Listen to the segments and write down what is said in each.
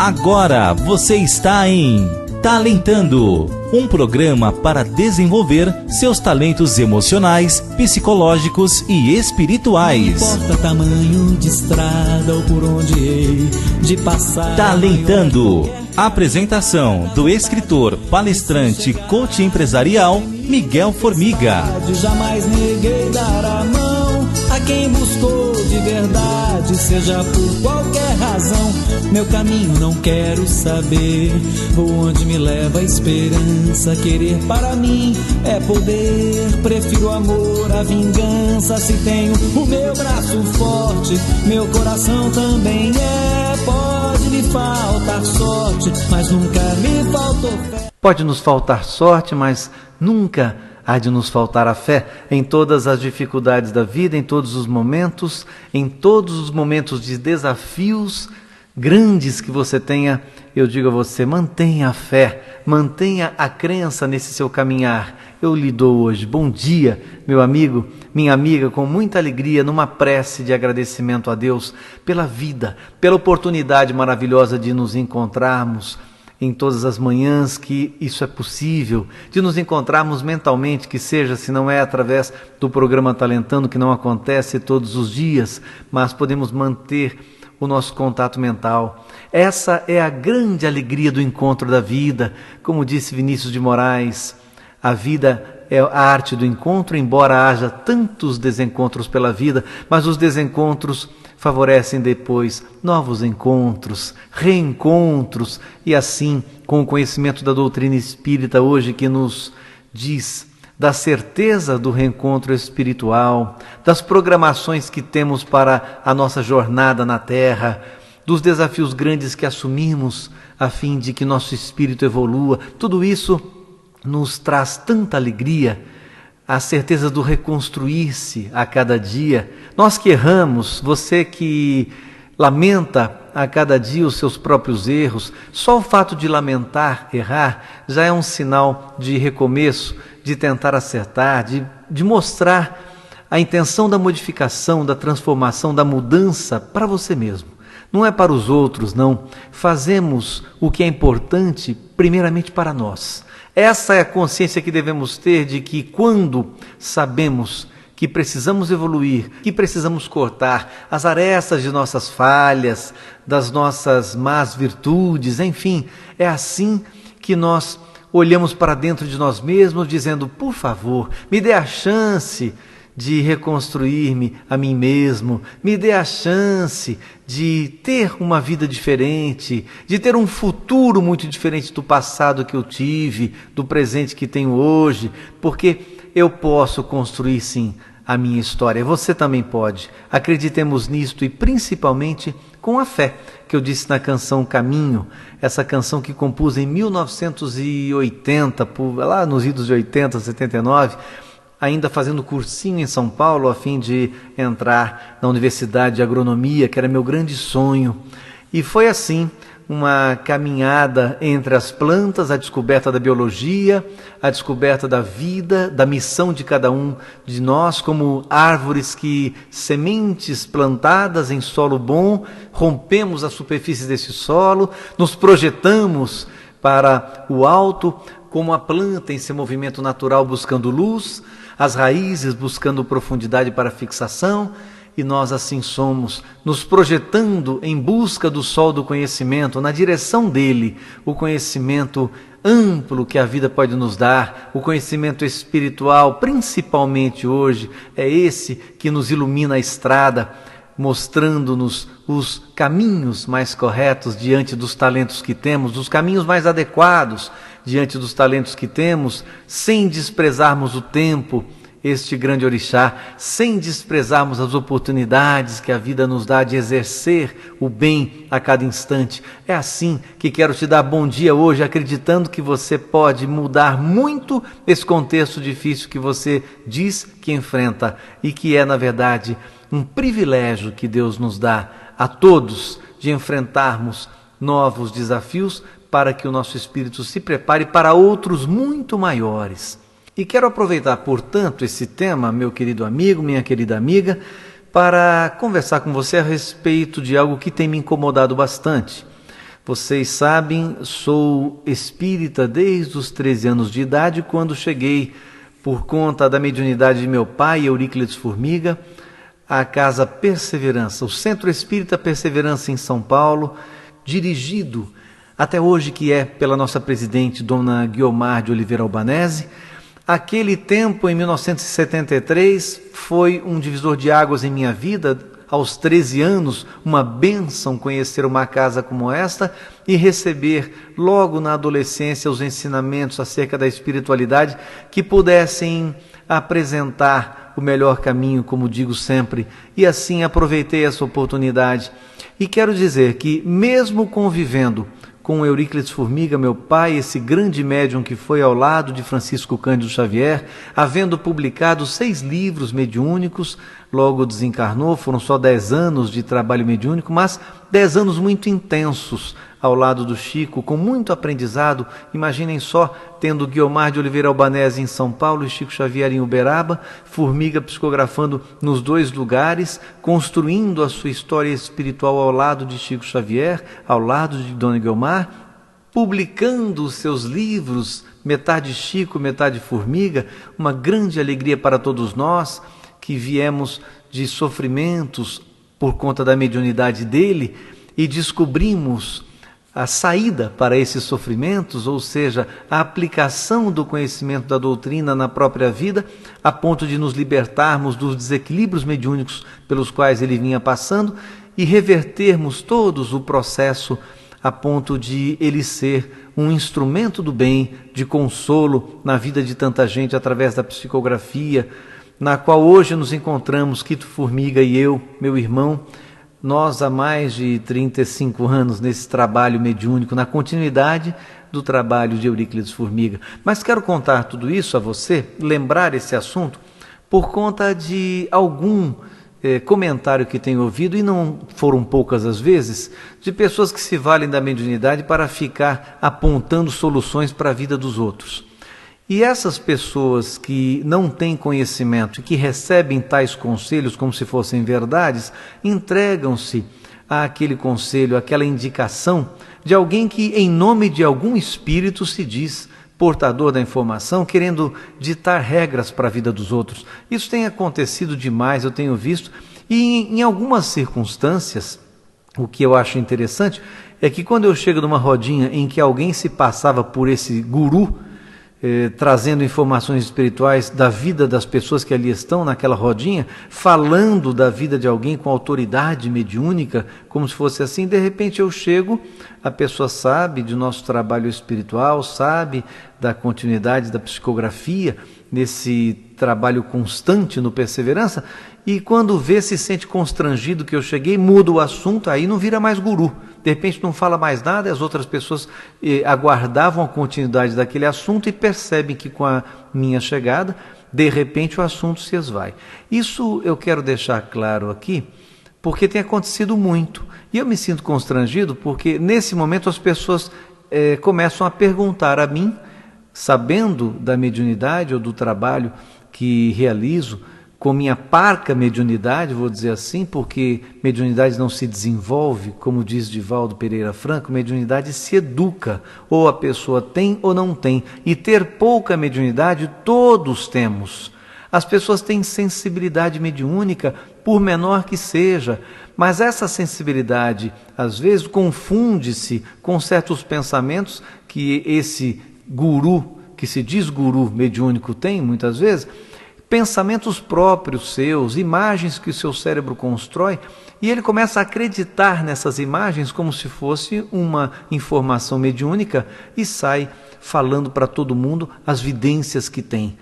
Agora você está em Talentando, um programa para desenvolver seus talentos emocionais, psicológicos e espirituais. Não importa tamanho de estrada ou por onde hei de passar. Talentando. Apresentação do escritor, palestrante, coach empresarial, Miguel Formiga. Jamais neguei dar a mão a quem buscou de verdade, seja por qualquer razão. Meu caminho não quero saber, vou onde me leva a esperança. Querer para mim é poder, prefiro o amor à vingança. Se tenho o meu braço forte, meu coração também pode me faltar sorte, mas nunca me faltou fé. Pode nos faltar sorte, mas nunca há de nos faltar a fé em todas as dificuldades da vida, em todos os momentos de desafios grandes que você tenha. Eu digo a você, mantenha a fé, mantenha a crença nesse seu caminhar. Eu lhe dou hoje, bom dia, meu amigo, minha amiga, com muita alegria, numa prece de agradecimento a Deus pela vida, pela oportunidade maravilhosa de nos encontrarmos em todas as manhãs que isso é possível, de nos encontrarmos mentalmente, que seja, se não é através do programa Talentando, que não acontece todos os dias, mas podemos manter o nosso contato mental. Essa é a grande alegria do encontro da vida. Como disse Vinícius de Moraes, a vida é a arte do encontro, embora haja tantos desencontros pela vida, mas os desencontros favorecem depois novos encontros, reencontros, e assim, com o conhecimento da doutrina espírita hoje que nos diz da certeza do reencontro espiritual, das programações que temos para a nossa jornada na Terra, dos desafios grandes que assumimos a fim de que nosso espírito evolua, tudo isso nos traz tanta alegria, a certeza do reconstruir-se a cada dia. Nós que erramos, você que lamenta a cada dia os seus próprios erros, só o fato de lamentar, errar, já é um sinal de recomeço, de tentar acertar, de mostrar a intenção da modificação, da transformação, da mudança para você mesmo. Não é para os outros, não. Fazemos o que é importante primeiramente para nós. Essa é a consciência que devemos ter de que quando sabemos que precisamos evoluir, que precisamos cortar as arestas de nossas falhas, das nossas más virtudes, enfim, é assim que nós olhamos para dentro de nós mesmos dizendo, por favor, me dê a chance de reconstruir-me a mim mesmo, me dê a chance de ter uma vida diferente, de ter um futuro muito diferente do passado que eu tive, do presente que tenho hoje, porque eu posso construir sim a minha história, você também pode. Acreditemos nisto e principalmente com a fé, que eu disse na canção Caminho, essa canção que compus em 1980, lá nos idos de 80, 79, ainda fazendo cursinho em São Paulo, a fim de entrar na Universidade de Agronomia, que era meu grande sonho. E foi assim, uma caminhada entre as plantas, a descoberta da biologia, a descoberta da vida, da missão de cada um de nós, como árvores que, sementes plantadas em solo bom, rompemos a superfície desse solo, nos projetamos para o alto, como a planta em seu movimento natural buscando luz, as raízes buscando profundidade para fixação, e nós assim somos, nos projetando em busca do sol do conhecimento, na direção dele, o conhecimento amplo que a vida pode nos dar, o conhecimento espiritual, principalmente hoje, é esse que nos ilumina a estrada, mostrando-nos os caminhos mais corretos diante dos talentos que temos, os caminhos mais adequados diante dos talentos que temos, sem desprezarmos o tempo, este grande orixá, sem desprezarmos as oportunidades que a vida nos dá de exercer o bem a cada instante. É assim que quero te dar bom dia hoje, acreditando que você pode mudar muito esse contexto difícil que você diz que enfrenta e que é, na verdade, um privilégio que Deus nos dá a todos de enfrentarmos novos desafios para que o nosso espírito se prepare para outros muito maiores. E quero aproveitar, portanto, esse tema, meu querido amigo, minha querida amiga, para conversar com você a respeito de algo que tem me incomodado bastante. Vocês sabem, sou espírita desde os 13 anos de idade, quando cheguei, por conta da mediunidade de meu pai, Euríclides Formiga, à Casa Perseverança, o Centro Espírita Perseverança em São Paulo, dirigido até hoje, que é pela nossa presidente, Dona Guiomar de Oliveira Albanese. Aquele tempo, em 1973, foi um divisor de águas em minha vida. Aos 13 anos, uma bênção conhecer uma casa como esta e receber logo na adolescência os ensinamentos acerca da espiritualidade que pudessem apresentar o melhor caminho, como digo sempre, e assim aproveitei essa oportunidade. E quero dizer que, mesmo convivendo com Euríclides Formiga, meu pai, esse grande médium que foi ao lado de Francisco Cândido Xavier, havendo publicado 6 livros mediúnicos, logo desencarnou. Foram só 10 anos de trabalho mediúnico, mas 10 anos muito intensos ao lado do Chico, com muito aprendizado. Imaginem só, tendo Guiomar de Oliveira Albanese em São Paulo e Chico Xavier em Uberaba, Formiga psicografando nos 2 lugares, construindo a sua história espiritual ao lado de Chico Xavier, ao lado de Dona Guiomar, publicando os seus livros, metade Chico, metade Formiga, uma grande alegria para todos nós que viemos de sofrimentos por conta da mediunidade dele e descobrimos a saída para esses sofrimentos, ou seja, a aplicação do conhecimento da doutrina na própria vida, a ponto de nos libertarmos dos desequilíbrios mediúnicos pelos quais ele vinha passando e revertermos todos o processo a ponto de ele ser um instrumento do bem, de consolo na vida de tanta gente através da psicografia, na qual hoje nos encontramos, Quito Formiga e eu, meu irmão, nós há mais de 35 anos nesse trabalho mediúnico, na continuidade do trabalho de Euríclides Formiga. Mas quero contar tudo isso a você, lembrar esse assunto, por conta de algum comentário que tenho ouvido, e não foram poucas as vezes, de pessoas que se valem da mediunidade para ficar apontando soluções para a vida dos outros. E essas pessoas que não têm conhecimento e que recebem tais conselhos como se fossem verdades, entregam-se àquele conselho, àquela indicação de alguém que, em nome de algum espírito, se diz portador da informação, querendo ditar regras para a vida dos outros. Isso tem acontecido demais, eu tenho visto, e em algumas circunstâncias, o que eu acho interessante é que quando eu chego numa rodinha em que alguém se passava por esse guru, trazendo informações espirituais da vida das pessoas que ali estão naquela rodinha, falando da vida de alguém com autoridade mediúnica, como se fosse assim, de repente eu chego, a pessoa sabe do nosso trabalho espiritual, sabe da continuidade da psicografia, nesse trabalho constante no Perseverança, e quando vê, se sente constrangido que eu cheguei, muda o assunto, aí não vira mais guru. De repente não fala mais nada e as outras pessoas aguardavam a continuidade daquele assunto e percebem que com a minha chegada, de repente o assunto se esvai. Isso eu quero deixar claro aqui, porque tem acontecido muito. E eu me sinto constrangido porque nesse momento as pessoas começam a perguntar a mim, sabendo da mediunidade ou do trabalho que realizo, com minha parca mediunidade, vou dizer assim, porque mediunidade não se desenvolve, como diz Divaldo Pereira Franco, mediunidade se educa, ou a pessoa tem ou não tem, e ter pouca mediunidade todos temos. As pessoas têm sensibilidade mediúnica, por menor que seja, mas essa sensibilidade, às vezes, confunde-se com certos pensamentos que esse guru, que se diz guru mediúnico, tem, muitas vezes, pensamentos próprios seus, imagens que o seu cérebro constrói, e ele começa a acreditar nessas imagens como se fosse uma informação mediúnica e sai falando para todo mundo as vidências que tem.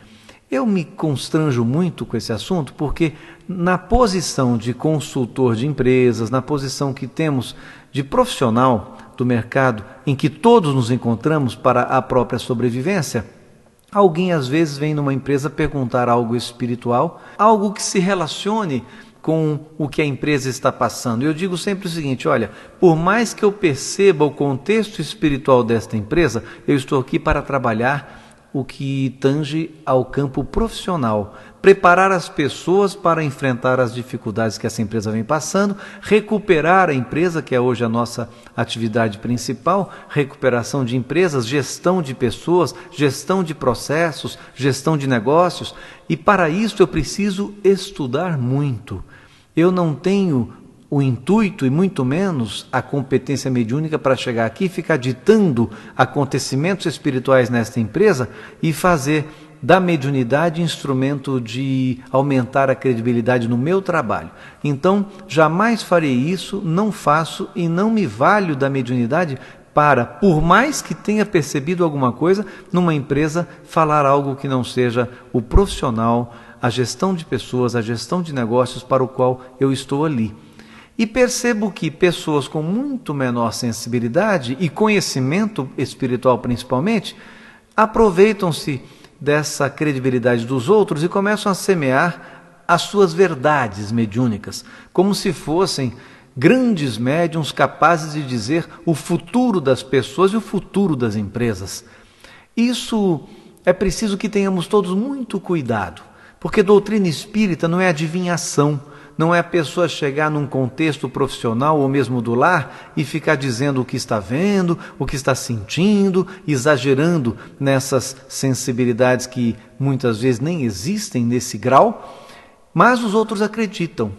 Eu me constranjo muito com esse assunto porque na posição de consultor de empresas, na posição que temos de profissional do mercado, em que todos nos encontramos para a própria sobrevivência, alguém às vezes vem numa empresa perguntar algo espiritual, algo que se relacione com o que a empresa está passando. Eu digo sempre o seguinte, olha, por mais que eu perceba o contexto espiritual desta empresa, eu estou aqui para trabalhar o que tange ao campo profissional, preparar as pessoas para enfrentar as dificuldades que essa empresa vem passando, recuperar a empresa, que é hoje a nossa atividade principal, recuperação de empresas, gestão de pessoas, gestão de processos, gestão de negócios, e para isso eu preciso estudar muito. Eu não tenho o intuito e muito menos a competência mediúnica para chegar aqui e ficar ditando acontecimentos espirituais nesta empresa e fazer da mediunidade instrumento de aumentar a credibilidade no meu trabalho. Então, jamais farei isso, não faço e não me valho da mediunidade para, por mais que tenha percebido alguma coisa, numa empresa, falar algo que não seja o profissional, a gestão de pessoas, a gestão de negócios para o qual eu estou ali. E percebo que pessoas com muito menor sensibilidade e conhecimento espiritual principalmente, aproveitam-se dessa credibilidade dos outros e começam a semear as suas verdades mediúnicas, como se fossem grandes médiuns capazes de dizer o futuro das pessoas e o futuro das empresas. Isso é preciso que tenhamos todos muito cuidado, porque doutrina espírita não é adivinhação. Não é a pessoa chegar num contexto profissional ou mesmo do lar e ficar dizendo o que está vendo, o que está sentindo, exagerando nessas sensibilidades que muitas vezes nem existem nesse grau, mas os outros acreditam.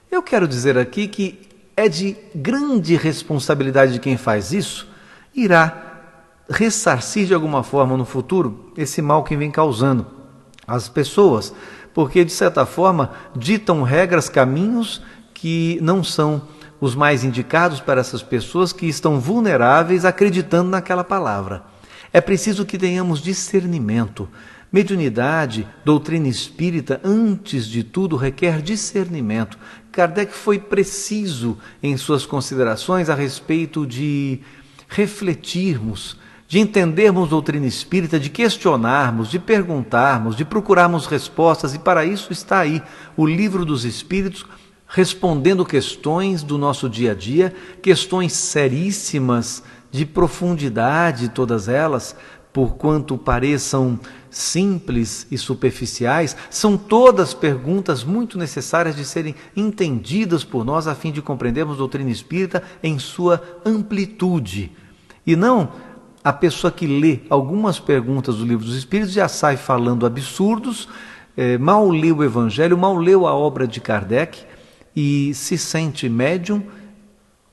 Eu quero dizer aqui que é de grande responsabilidade de quem faz isso, irá ressarcir de alguma forma no futuro esse mal que vem causando às pessoas, porque, de certa forma, ditam regras, caminhos que não são os mais indicados para essas pessoas que estão vulneráveis acreditando naquela palavra. É preciso que tenhamos discernimento. Mediunidade, doutrina espírita, antes de tudo, requer discernimento. Kardec foi preciso em suas considerações a respeito de refletirmos, de entendermos doutrina espírita, de questionarmos, de perguntarmos, de procurarmos respostas, e para isso está aí o Livro dos Espíritos, respondendo questões do nosso dia a dia, questões seríssimas, de profundidade, todas elas, por quanto pareçam simples e superficiais, são todas perguntas muito necessárias de serem entendidas por nós, a fim de compreendermos doutrina espírita em sua amplitude, e não a pessoa que lê algumas perguntas do Livro dos Espíritos já sai falando absurdos, mal leu o Evangelho, mal leu a obra de Kardec e se sente médium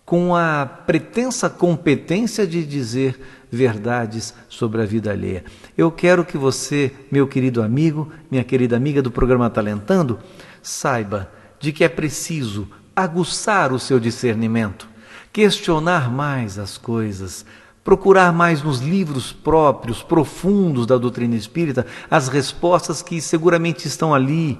com a pretensa competência de dizer verdades sobre a vida alheia. Eu quero que você, meu querido amigo, minha querida amiga do programa Talentando, saiba de que é preciso aguçar o seu discernimento, questionar mais as coisas, procurar mais nos livros próprios, profundos da doutrina espírita, as respostas que seguramente estão ali,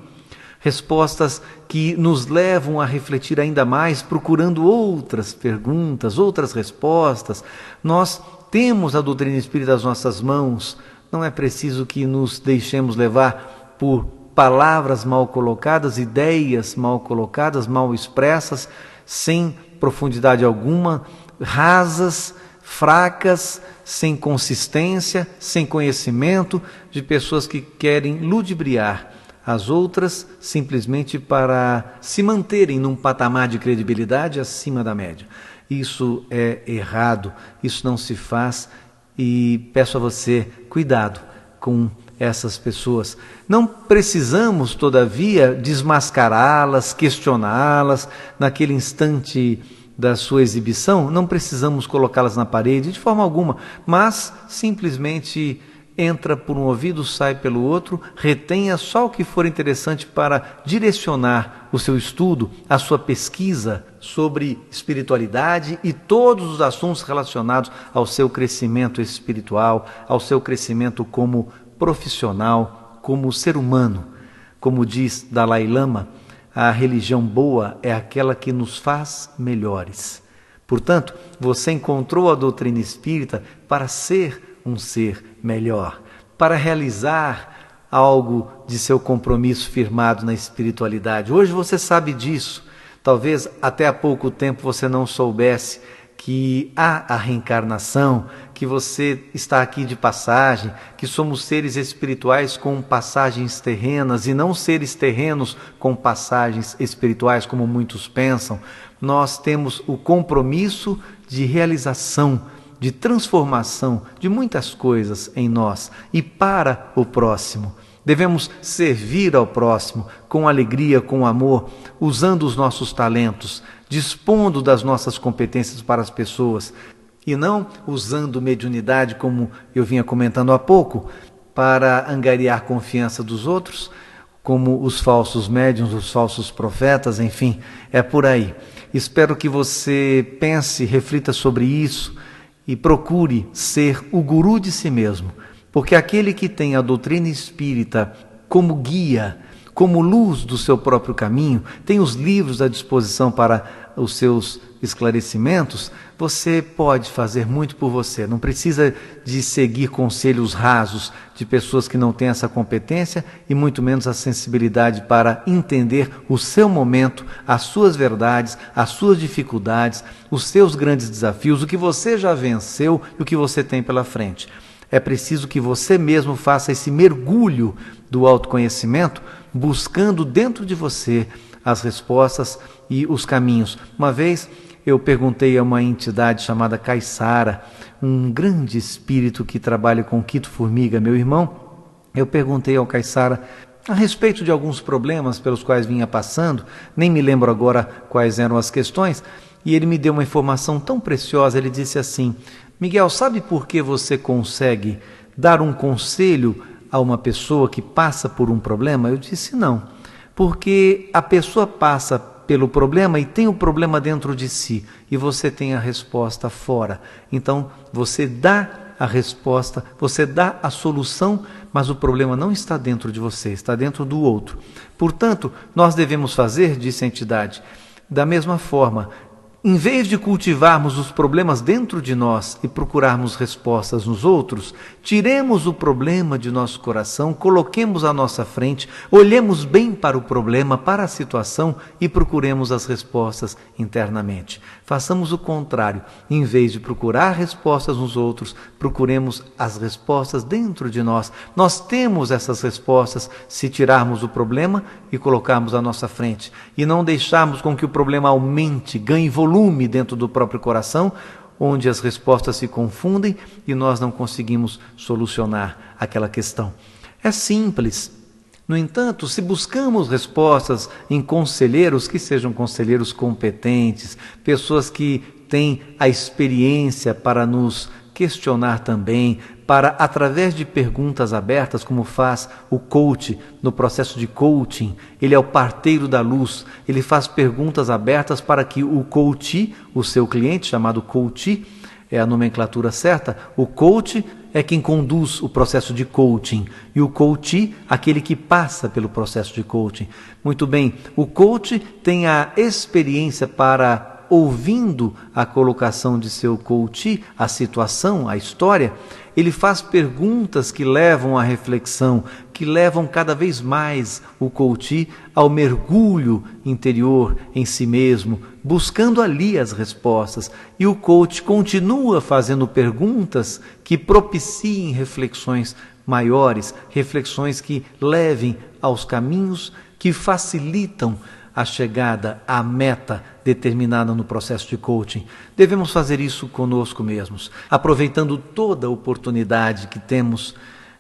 respostas que nos levam a refletir ainda mais, procurando outras perguntas, outras respostas. Nós temos a doutrina espírita nas nossas mãos, não é preciso que nos deixemos levar por palavras mal colocadas, ideias mal colocadas, mal expressas, sem profundidade alguma, rasas, fracas, sem consistência, sem conhecimento, de pessoas que querem ludibriar as outras simplesmente para se manterem num patamar de credibilidade acima da média. Isso é errado, isso não se faz, e peço a você cuidado com essas pessoas. Não precisamos, todavia, desmascará-las, questioná-las naquele instante da sua exibição, não precisamos colocá-las na parede de forma alguma, mas simplesmente entra por um ouvido, sai pelo outro, retenha só o que for interessante para direcionar o seu estudo, a sua pesquisa sobre espiritualidade e todos os assuntos relacionados ao seu crescimento espiritual, ao seu crescimento como profissional, como ser humano. Como diz Dalai Lama, a religião boa é aquela que nos faz melhores. Portanto, você encontrou a doutrina espírita para ser um ser melhor, para realizar algo de seu compromisso firmado na espiritualidade. Hoje você sabe disso. Talvez até há pouco tempo você não soubesse que há a reencarnação, que você está aqui de passagem, que somos seres espirituais com passagens terrenas e não seres terrenos com passagens espirituais, como muitos pensam, nós temos o compromisso de realização, de transformação de muitas coisas em nós e para o próximo. Devemos servir ao próximo com alegria, com amor, usando os nossos talentos, dispondo das nossas competências para as pessoas e não usando mediunidade, como eu vinha comentando há pouco, para angariar confiança dos outros, como os falsos médiuns, os falsos profetas, enfim, é por aí. Espero que você pense, reflita sobre isso e procure ser o guru de si mesmo, porque aquele que tem a doutrina espírita como guia, como luz do seu próprio caminho, tem os livros à disposição para os seus esclarecimentos, você pode fazer muito por você. Não precisa de seguir conselhos rasos de pessoas que não têm essa competência e muito menos a sensibilidade para entender o seu momento, as suas verdades, as suas dificuldades, os seus grandes desafios, o que você já venceu e o que você tem pela frente. É preciso que você mesmo faça esse mergulho do autoconhecimento, buscando dentro de você as respostas e os caminhos. Uma vez eu perguntei a uma entidade chamada Caissara, um grande espírito que trabalha com Quito Formiga, meu irmão, eu perguntei ao Caissara a respeito de alguns problemas pelos quais vinha passando, nem me lembro agora quais eram as questões, e ele me deu uma informação tão preciosa. Ele disse assim: Miguel, sabe por que você consegue dar um conselho a uma pessoa que passa por um problema? Eu disse não, porque a pessoa passa pelo problema e tem o problema dentro de si e você tem a resposta fora. Então você dá a resposta, você dá a solução, mas o problema não está dentro de você, está dentro do outro. Portanto, nós devemos fazer, disse a entidade, da mesma forma. Em vez de cultivarmos os problemas dentro de nós e procurarmos respostas nos outros, tiremos o problema de nosso coração, coloquemos à nossa frente, olhemos bem para o problema, para a situação e procuremos as respostas internamente. Façamos o contrário. Em vez de procurar respostas nos outros, procuremos as respostas dentro de nós. Nós temos essas respostas se tirarmos o problema e colocarmos à nossa frente. E não deixarmos com que o problema aumente, ganhe volume dentro do próprio coração, onde as respostas se confundem e nós não conseguimos solucionar aquela questão. É simples. No entanto, se buscamos respostas em conselheiros, que sejam conselheiros competentes, pessoas que têm a experiência para nos questionar também, para, através de perguntas abertas, como faz o coach no processo de coaching, ele é o parteiro da luz, ele faz perguntas abertas para que o coach, o seu cliente, chamado coach, é a nomenclatura certa, o coach é quem conduz o processo de coaching e o coach, aquele que passa pelo processo de coaching. Muito bem, o coach tem a experiência para, ouvindo a colocação de seu coach, a situação, a história, ele faz perguntas que levam à reflexão, que levam cada vez mais o coach ao mergulho interior em si mesmo, buscando ali as respostas. E o coach continua fazendo perguntas que propiciem reflexões maiores, reflexões que levem aos caminhos que facilitam a chegada à meta determinada no processo de coaching. Devemos fazer isso conosco mesmos, aproveitando toda a oportunidade que temos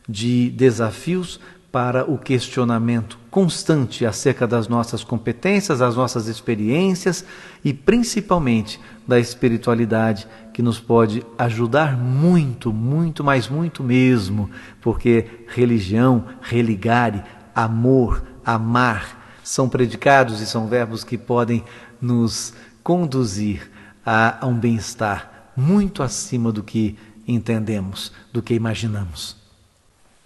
de desafios para o questionamento constante acerca das nossas competências, das nossas experiências e principalmente da espiritualidade, que nos pode ajudar muito, muito, mas muito mesmo, porque religião, religare, amor, amar, são predicados e são verbos que podem nos conduzir a um bem-estar muito acima do que entendemos, do que imaginamos.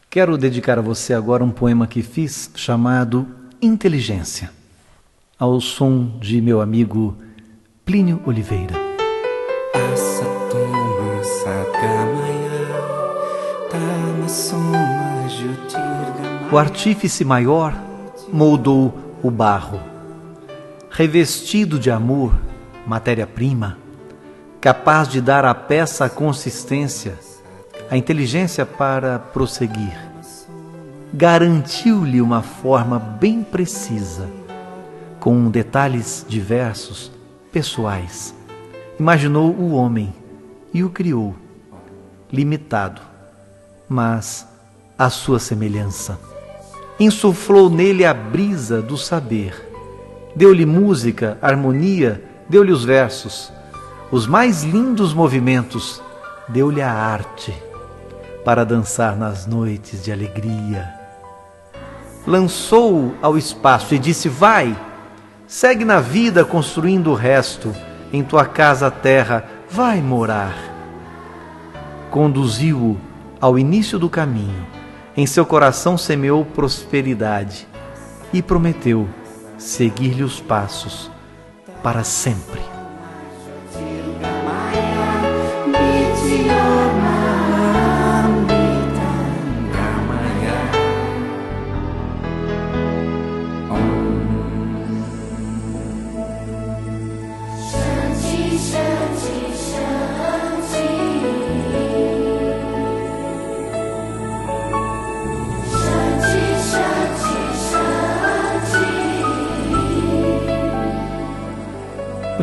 Quero dedicar a você agora um poema que fiz chamado Inteligência, ao som de meu amigo Plínio Oliveira. O artífice maior moldou o barro, revestido de amor, matéria-prima, capaz de dar à peça a consistência, a inteligência para prosseguir. Garantiu-lhe uma forma bem precisa, com detalhes diversos, pessoais. Imaginou o homem e o criou, limitado, mas à sua semelhança. Insuflou nele a brisa do saber. Deu-lhe música, harmonia, deu-lhe os versos, os mais lindos movimentos, deu-lhe a arte para dançar nas noites de alegria. Lançou-o ao espaço e disse: vai, segue na vida construindo o resto, em tua casa terra vai morar. Conduziu-o ao início do caminho, em seu coração semeou prosperidade e prometeu seguir-lhe os passos para sempre.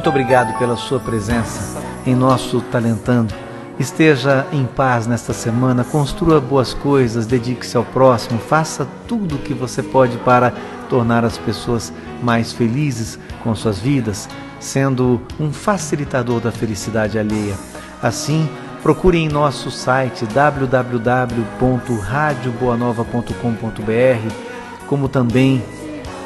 Muito obrigado pela sua presença em nosso Talentando. Esteja em paz nesta semana, construa boas coisas, dedique-se ao próximo, faça tudo o que você pode para tornar as pessoas mais felizes com suas vidas, sendo um facilitador da felicidade alheia. Assim, procure em nosso site www.radioboanova.com.br, como também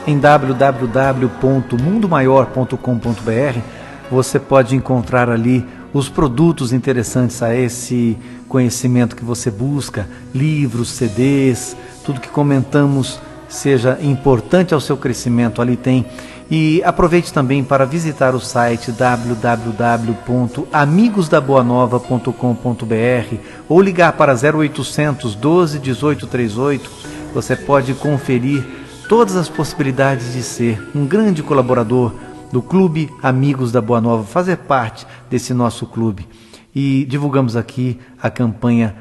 em www.mundomaior.com.br. Você pode encontrar ali os produtos interessantes a esse conhecimento que você busca, livros, CDs, tudo que comentamos seja importante ao seu crescimento, ali tem. E aproveite também para visitar o site www.amigosdaboanova.com.br ou ligar para 0800 12 18 38. Você pode conferir todas as possibilidades de ser um grande colaborador do Clube Amigos da Boa Nova, fazer parte desse nosso clube. E divulgamos aqui a campanha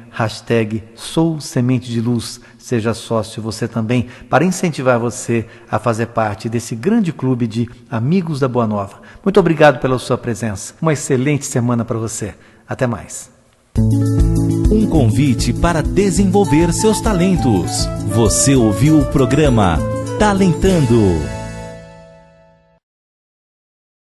#Sou Semente de Luz. Seja sócio você também, para incentivar você a fazer parte desse grande clube de Amigos da Boa Nova. Muito obrigado pela sua presença. Uma excelente semana para você. Até mais. Um convite para desenvolver seus talentos. Você ouviu o programa Talentando.